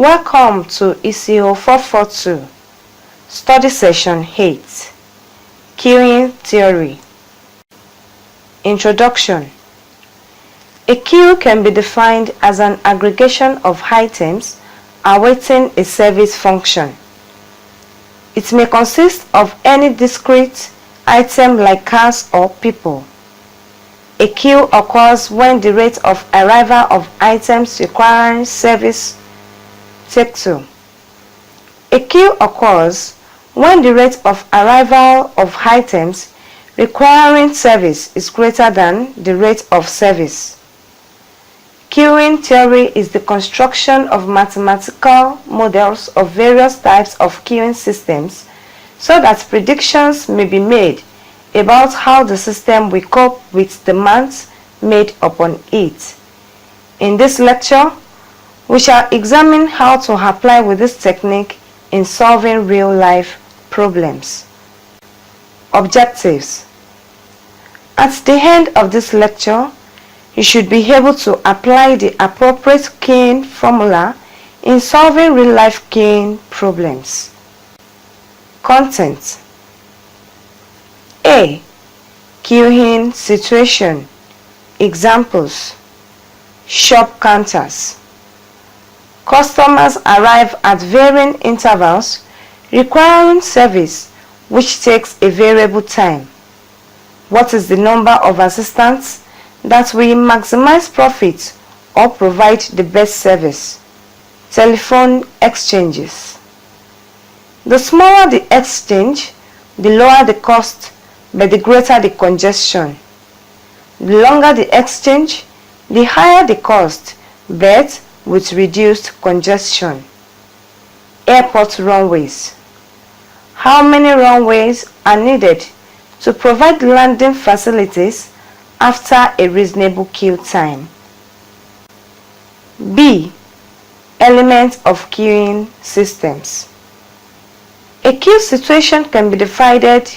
Welcome to ECO 442, Study Session 8, Queuing Theory. Introduction. A queue can be defined as an aggregation of items awaiting a service function. It may consist of any discrete item like cars or people. A queue occurs when the rate of arrival of items requiring service takes to. A queue occurs when the rate of arrival of items requiring service is greater than the rate of service. Queuing theory is the construction of mathematical models of various types of queuing systems so that predictions may be made about how the system will cope with demands made upon it. In this lecture, we shall examine how to apply with this technique in solving real-life problems. Objectives. At the end of this lecture, you should be able to apply the appropriate queuing formula in solving real-life queuing problems. Content. A. Queuing situation. Examples. Shop counters. Customers arrive at varying intervals requiring service which takes a variable time. What is the number of assistants that will maximize profit or provide the best service? Telephone exchanges. The smaller the exchange, the lower the cost, but the greater the congestion. The longer the exchange, the higher the cost, but with reduced congestion. Airport runways. How many runways are needed to provide landing facilities after a reasonable queue time? B. Elements of queuing systems. A queue situation can be divided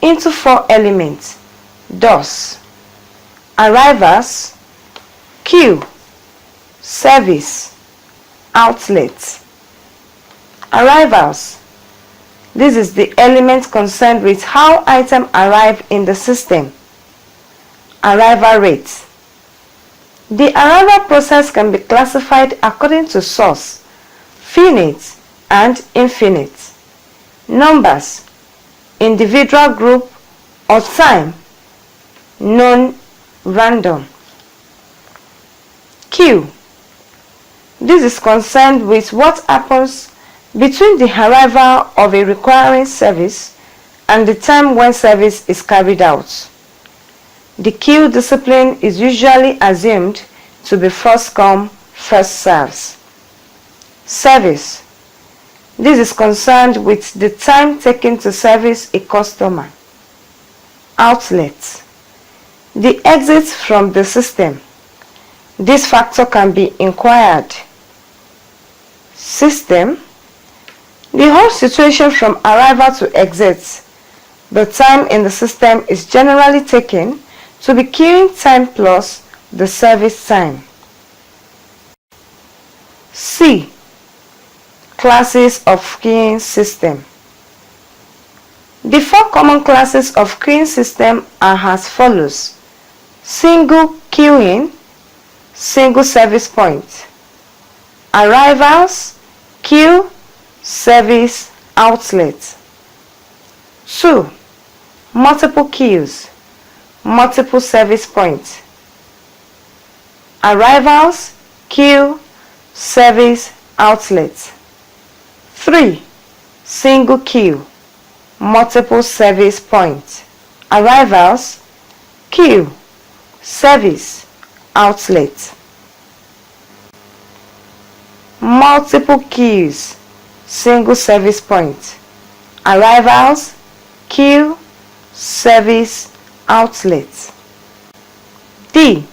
into 4 elements, thus: arrivals, queue, service, outlets. Arrivals. This is the element concerned with how items arrive in the system. Arrival rate. The arrival process can be classified according to source, finite and infinite. Numbers, individual, group, or time, non-random. Queue. This is concerned with what happens between the arrival of a requiring service and the time when service is carried out. The queue discipline is usually assumed to be first come, first served. Service. This is concerned with the time taken to service a customer. Outlet. The exit from the system. This factor can be inquired. System. The whole situation from arrival to exit. The time in the system is generally taken to be queuing time plus the service time. C. Classes of queuing system. The 4 common classes of queuing system are as follows: single queuing, single service point. Arrivals, queue, service, outlet. 2. Multiple queues, multiple service points. Arrivals, queue, service, outlet. 3. Single queue, multiple service points. Arrivals, queue, service, outlet. Multiple queues, single service point. Arrivals, queue, service, outlet. D.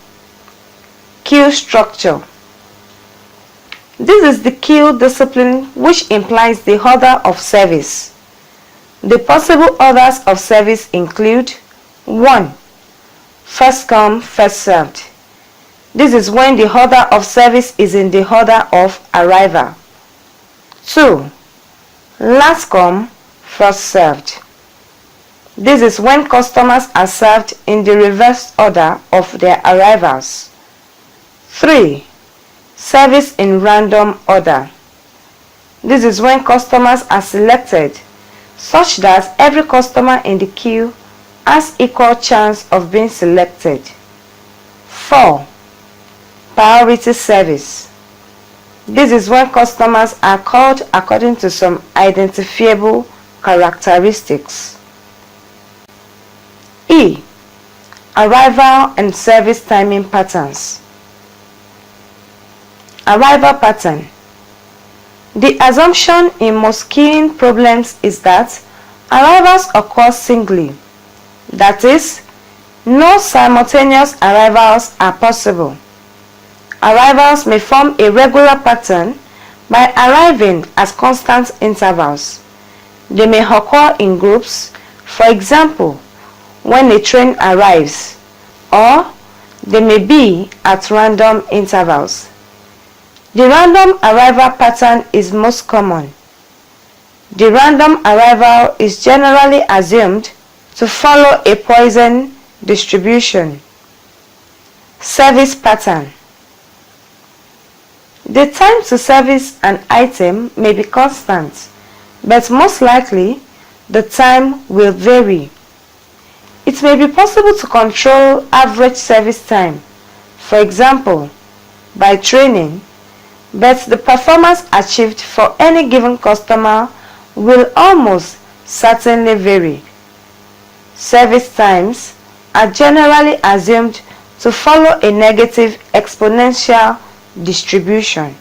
Queue structure. This is the queue discipline which implies the order of service. The possible orders of service include: 1. First come, first served. This is when the order of service is in the order of arrival. 2. Last come, first served. This is when customers are served in the reverse order of their arrivals. 3. Service in random order. This is when customers are selected such that every customer in the queue has equal chance of being selected. 4. Priority service. This is when customers are called according to some identifiable characteristics. E. Arrival and service timing patterns. Arrival pattern. The assumption in most queuing problems is that arrivals occur singly. That is, no simultaneous arrivals are possible. Arrivals may form a regular pattern by arriving at constant intervals. They may occur in groups, for example, when a train arrives, or they may be at random intervals. The random arrival pattern is most common. The random arrival is generally assumed to follow a Poisson distribution. Service pattern. The time to service an item may be constant, but most likely the time will vary. It may be possible to control average service time, for example, by training, but the performance achieved for any given customer will almost certainly vary. Service times are generally assumed to follow a negative exponential distribution.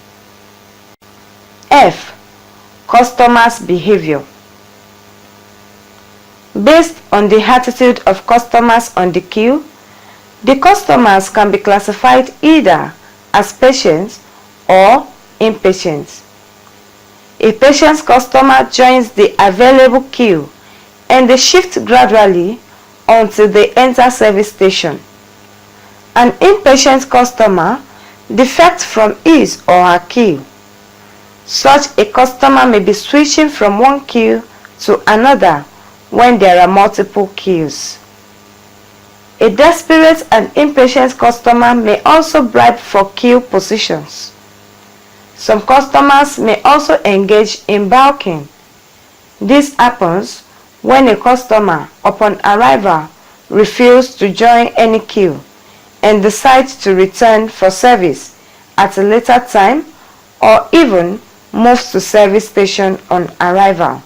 F. Customers' behavior. Based on the attitude of customers on the queue, the customers can be classified either as patient or impatient. A patient customer joins the available queue and they shift gradually until they enter service station. An impatient customer defects from his or her queue. Such a customer may be switching from one queue to another when there are multiple queues. A desperate and impatient customer may also bribe for queue positions. Some customers may also engage in balking. This happens when a customer, upon arrival, refuses to join any queue and decides to return for service at a later time or even moves to service station on arrival.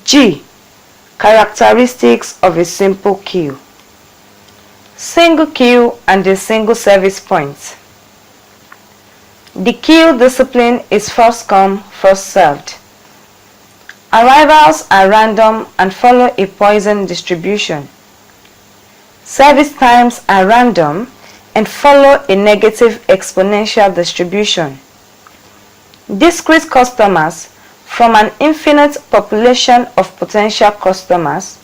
G. Characteristics of a simple queue. Single queue and a single service point. The queue discipline is first come, first served. Arrivals are random and follow a Poisson distribution. Service times are random and follow a negative exponential distribution. Discrete customers from an infinite population of potential customers.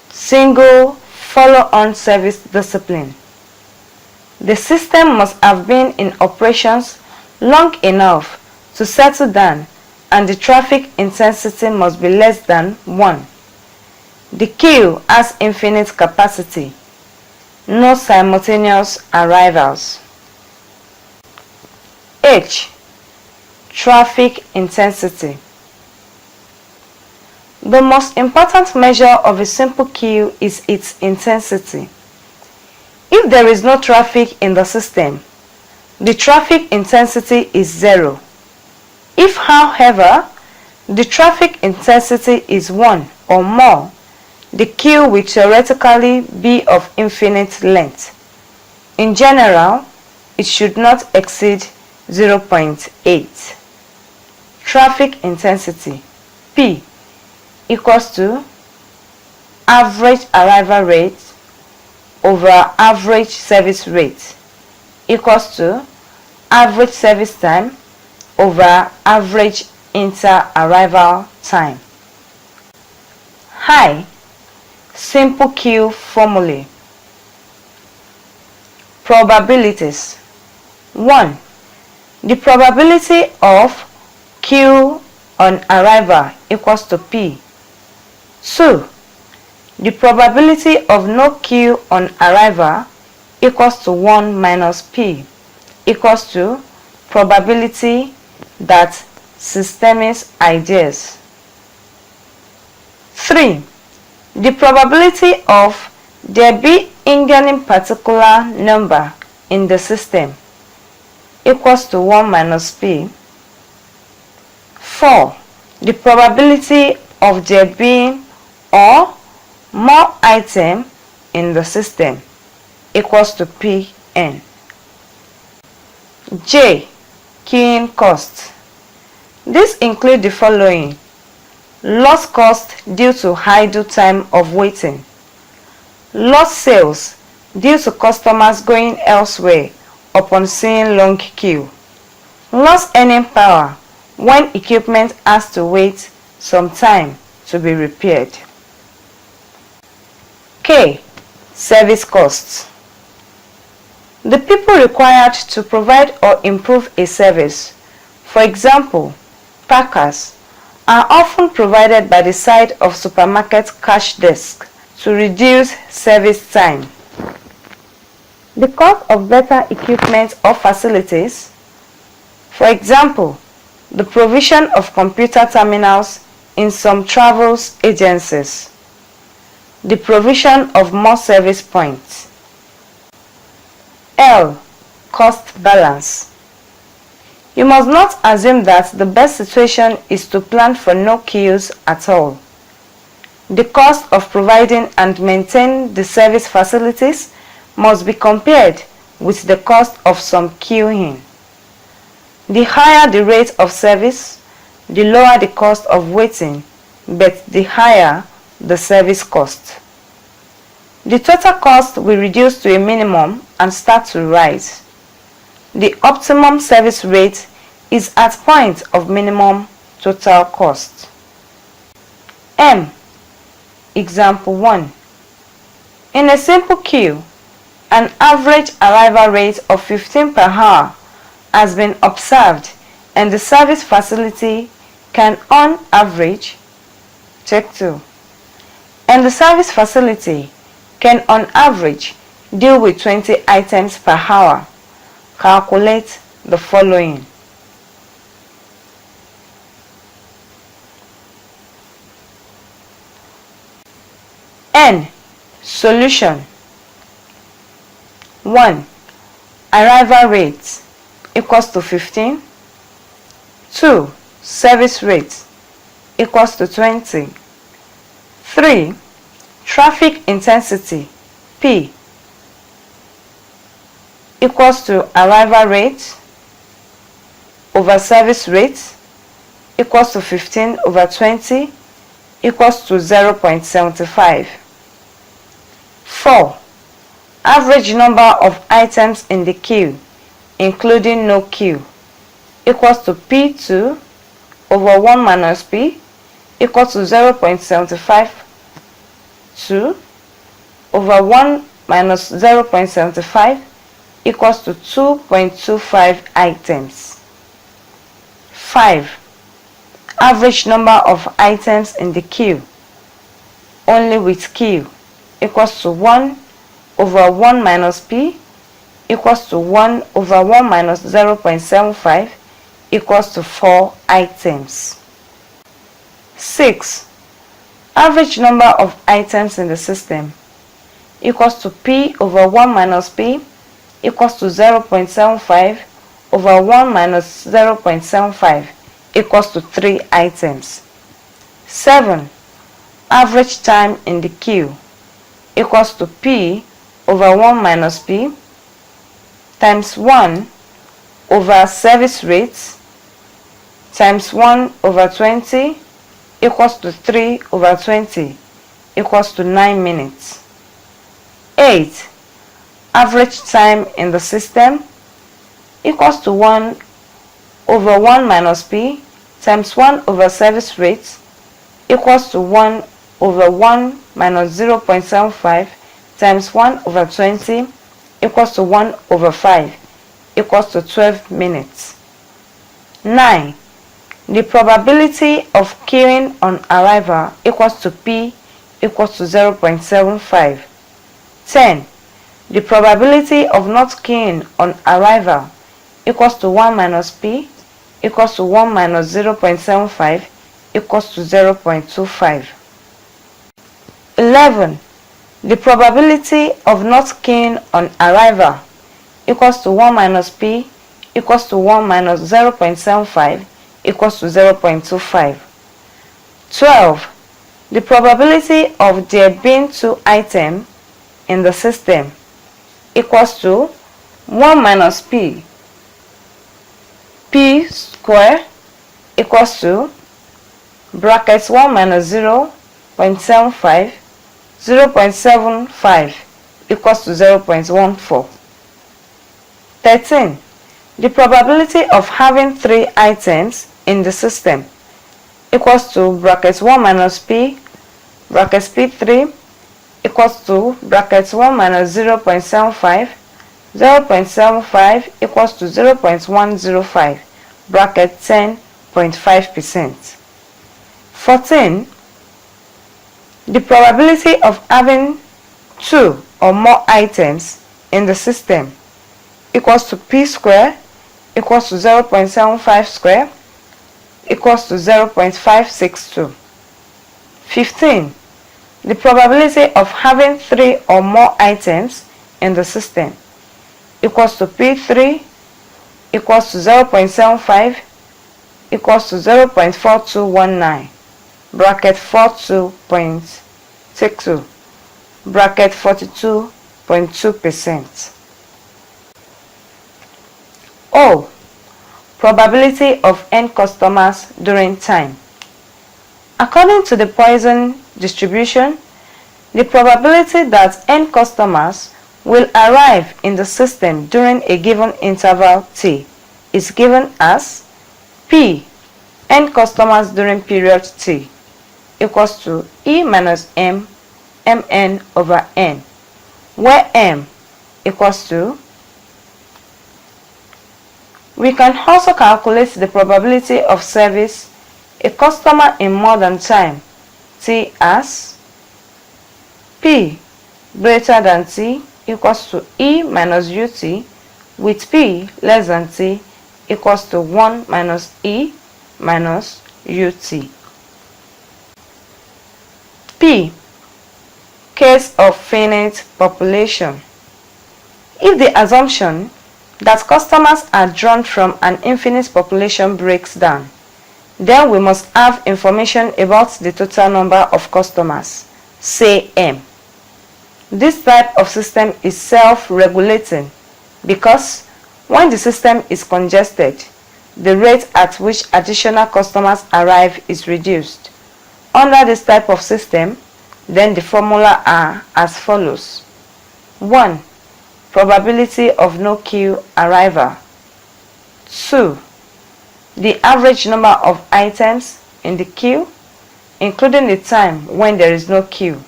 Single follow-on service discipline. The system must have been in operations long enough to settle down and the traffic intensity must be less than 1. The queue has infinite capacity. No simultaneous arrivals. H. Traffic intensity. The most important measure of a simple queue is its intensity. If there is no traffic in the system, the traffic intensity is 0. If, however, the traffic intensity is 1 or more, the queue will theoretically be of infinite length. In general, it should not exceed 0.8. Traffic intensity, P, equals to average arrival rate over average service rate equals to average service time over average inter-arrival time. I. Simple queue formulae. Probabilities. 1. The probability of Q on arrival equals to P. 2. The probability of no Q on arrival equals to 1 minus P equals to probability that system is ideal. 3. The probability of there be any particular number in the system equals to 1 minus P. 4. The probability of there being or more item in the system equals to Pn. J. Queuing cost. This includes the following: lost cost due to idle time of waiting, lost sales due to customers going elsewhere upon seeing long queue, lost earning power when equipment has to wait some time to be repaired. K. Service costs. The people required to provide or improve a service, for example, packers, are often provided by the side of supermarket cash desk to reduce service time. The cost of better equipment or facilities, for example, the provision of computer terminals in some travel agencies, the provision of more service points. L. Cost balance. You must not assume that the best situation is to plan for no queues at all. The cost of providing and maintaining the service facilities must be compared with the cost of some queuing. The higher the rate of service, the lower the cost of waiting, but the higher the service cost. The total cost will reduce to a minimum and start to rise. The optimum service rate is at point of minimum total cost. M. Example 1. In a simple queue, an average arrival rate of 15 per hour has been observed, and the service facility can on average, check 2, and the service facility can on average deal with 20 items per hour. Calculate the following. N. Solution. 1. Arrival rate equals to 15. 2. Service rate equals to 20. 3. Traffic intensity P equals to arrival rate over service rate equals to 15 over 20 equals to 0.75. 4. Average number of items in the queue, including no queue, equals to P2 over 1 minus P equals to 0.75 2 over 1 minus 0.75 equals to 2.25 items. 5. Average number of items in the queue, only with queue, equals to 1 over 1 minus P equals to 1 over 1 minus 0.75 equals to 4 items. 6. Average number of items in the system equals to P over 1 minus P equals to 0.75 over 1 minus 0.75 equals to 3 items. 7. Average time in the queue equals to P over 1 minus P times 1 over service rate times 1 over 20 equals to 3 over 20 equals to 9 minutes. 8. Average time in the system equals to 1 over 1 minus P times 1 over service rate equals to 1 over 1 minus 0.75 times 1 over 20 equals to 1 over 5 equals to 12 minutes. 9. The probability of queuing on arrival equals to P equals to 0.75. 10. The probability of not queuing on arrival equals to 1 minus P equals to 1 minus 0.75 equals to 0.25. 11. The probability of not queuing on arrival equals to 1 minus P equals to 1 minus 0.75 equals to 0.25. 12. The probability of there being 2 items in the system equals to 1 minus P square equals to brackets 1 minus 0.75 0.75 equals to 0.14. 13. The probability of having 3 items in the system equals to brackets 1 minus P brackets P3 equals to brackets 1 minus 0.75 0.75 equals to 0.105 bracket 10.5%. 14. The probability of having 2 or more items in the system equals to P square equals to 0.75 square equals to 0.562. 15. The probability of having 3 or more items in the system equals to P3 equals to 0.75 equals to 0.4219 bracket 42.62 bracket 42.2%. O. Probability of end customers during time. According to the Poisson distribution, the probability that end customers will arrive in the system during a given interval t is given as P, end customers during period t, equals to E minus M, Mn over N, where M equals to. We can also calculate the probability of service a customer in more than time t as P greater than t equals to E minus ut with P less than t equals to 1 minus E minus ut. P. Case of finite population. If the assumption that customers are drawn from an infinite population breaks down, then we must have information about the total number of customers, say M. This type of system is self-regulating because when the system is congested, the rate at which additional customers arrive is reduced. Under this type of system, then the formula are as follows. 1. Probability of no queue arrival. 2. The average number of items in the queue, including the time when there is no queue.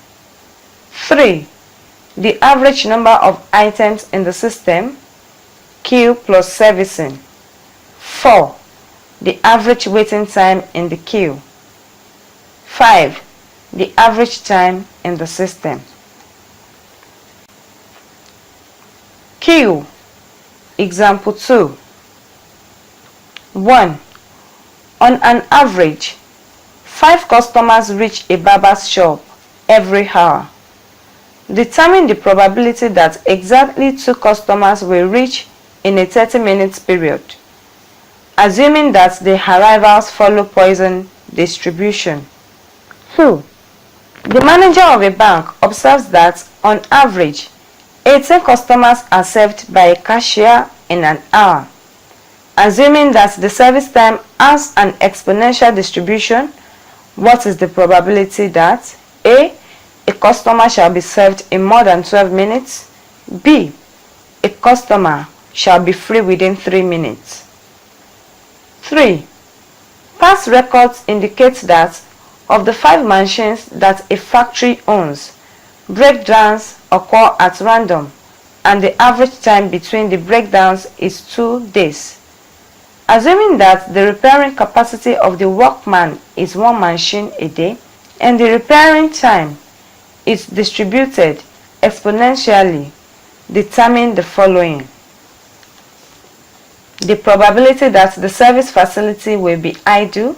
3. The average number of items in the system, queue plus servicing. 4. The average waiting time in the queue. 5. The average time in the system. Queue. Example 2. 1. On an average, 5 customers reach a barber's shop every hour. Determine the probability that exactly 2 customers will reach in a 30-minute period, assuming that the arrivals follow Poisson distribution. 2. The manager of a bank observes that, on average, 18 customers are served by a cashier in an hour. Assuming that the service time has an exponential distribution, what is the probability that A. A customer shall be served in more than 12 minutes, B. A customer shall be free within 3 minutes. 3. Past records indicate that of the 5 machines that a factory owns, breakdowns occur at random, and the average time between the breakdowns is 2 days. Assuming that the repairing capacity of the workman is 1 machine a day and the repairing time is distributed exponentially, determine the following. The probability that the service facility will be idle,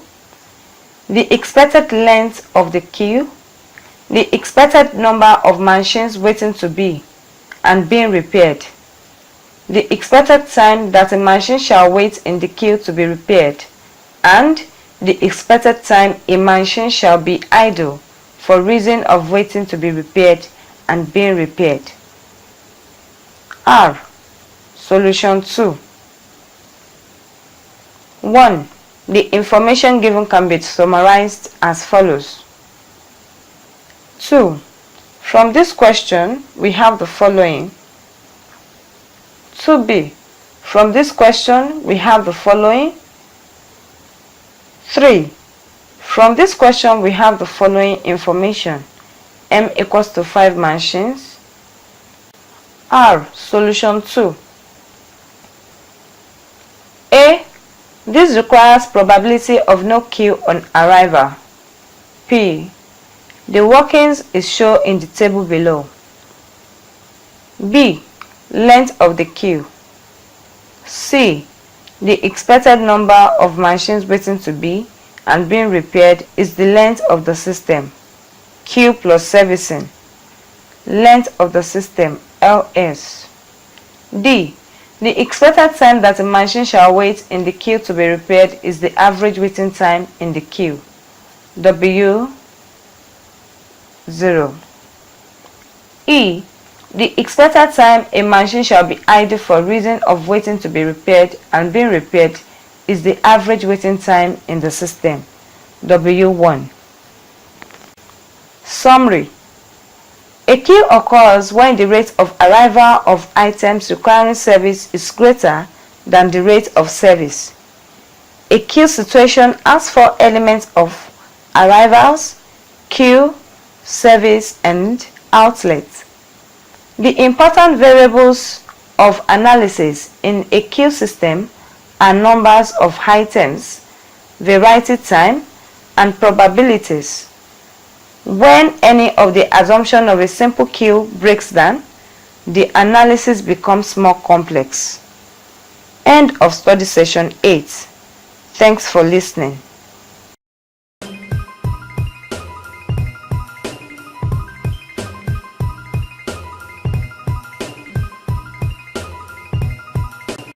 the expected length of the queue, the expected number of machines waiting to be and being repaired, the expected time that a machine shall wait in the queue to be repaired, and the expected time a machine shall be idle for reason of waiting to be repaired and being repaired. R. Solution 2. 1. The information given can be summarized as follows. 2. From this question, we have the following. 2b. From this question, we have the following. 3. From this question, we have the following information. M equals to 5 machines. R. Solution 2. A. This requires probability of no queue on arrival. P. The workings is shown in the table below. B. Length of the queue. C. The expected number of machines waiting to be and being repaired is the length of the system. Queue plus servicing. Length of the system, LS. D. The expected time that a machine shall wait in the queue to be repaired is the average waiting time in the queue. W 0. E. The expected time a machine shall be idle for reason of waiting to be repaired and being repaired is the average waiting time in the system. W1. Summary. A queue occurs when the rate of arrival of items requiring service is greater than the rate of service. A queue situation has 4 elements of arrivals, queue, service, and outlet. The important variables of analysis in a queue system are numbers of items, variety time, and probabilities. When any of the assumption of a simple queue breaks down, the analysis becomes more complex. End of study session 8. Thanks for listening.